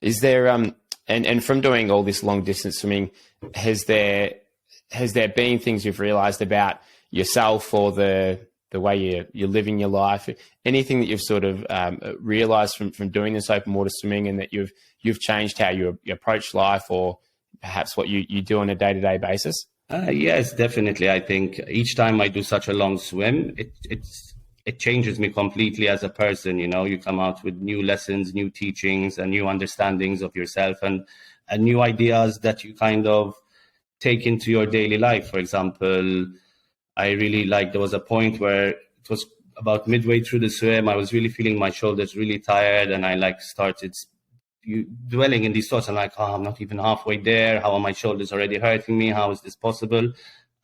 Is there and from doing all this long distance swimming, has there been things you've realized about yourself or the way you're living your life? Anything that you've sort of realized from doing this open water swimming, and that you've changed how you approach life, or perhaps what you do on a day-to-day basis? Yes, definitely. I think each time I do such a long swim, it changes me completely as a person. You know, you come out with new lessons, new teachings, and new understandings of yourself, and new ideas that you kind of take into your daily life. For example, I really there was a point where it was about midway through the swim, I was really feeling my shoulders really tired, and I started dwelling in these thoughts. I'm like, oh, I'm not even halfway there. How are my shoulders already hurting me? How is this possible?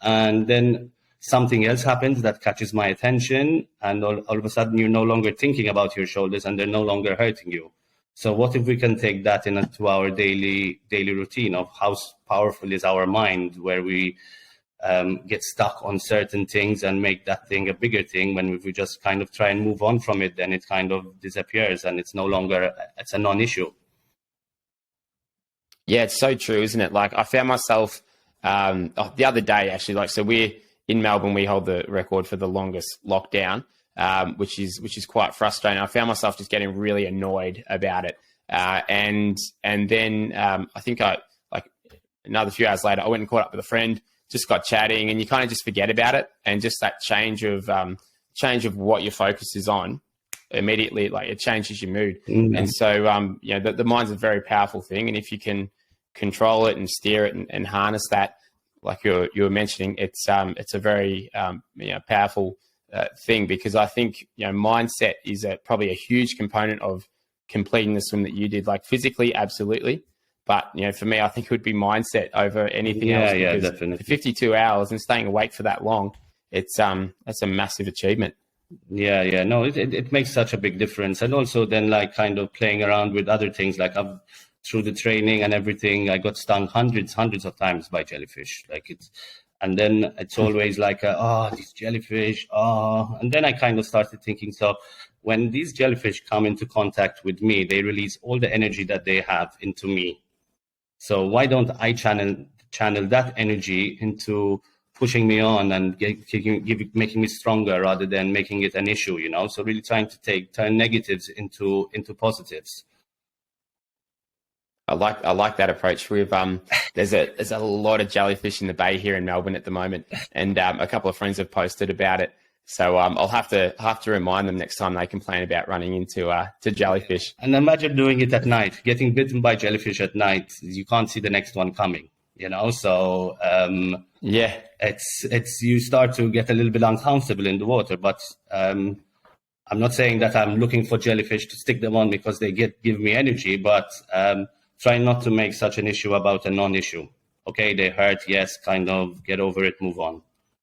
And then something else happens that catches my attention, and all of a sudden you're no longer thinking about your shoulders and they're no longer hurting you. So what if we can take that into our daily routine of how powerful is our mind, where we get stuck on certain things and make that thing a bigger thing. When we just kind of try and move on from it, then it kind of disappears and it's a non-issue. Yeah, it's so true, isn't it? Like, I found myself the other day, actually, so we're in Melbourne, we hold the record for the longest lockdown, which is quite frustrating. I found myself just getting really annoyed about it. And then I think another few hours later, I went and caught up with a friend, just got chatting, and you kind of just forget about it. And just that change of what your focus is on immediately, it changes your mood. Mm-hmm. And so, the mind's a very powerful thing. And if you can control it and steer it and harness that, like you were mentioning, it's a very powerful thing, because I think mindset is probably a huge component of completing the swim that you did. Like, physically, absolutely, but for me, I think it would be mindset over anything else. Yeah, definitely. For 52 hours and staying awake for that long, that's a massive achievement. Yeah. No, it makes such a big difference. And also then kind of playing around with other things, through the training and everything, I got stung hundreds of times by jellyfish. And then it's always these jellyfish, and then I kind of started thinking, so when these jellyfish come into contact with me, they release all the energy that they have into me. So why don't I channel that energy into pushing me on and making me stronger, rather than making it an issue, So really trying to turn negatives into positives. I like that approach. We've there's a lot of jellyfish in the bay here in Melbourne at the moment, and a couple of friends have posted about it. So I'll have to remind them next time they complain about running into to jellyfish. And imagine doing it at night, getting bitten by jellyfish at night. You can't see the next one coming, So yeah, it's you start to get a little bit uncomfortable in the water. But I'm not saying that I'm looking for jellyfish to stick them on because they give me energy, but try not to make such an issue about a non-issue. Okay, they hurt, yes, kind of get over it, move on.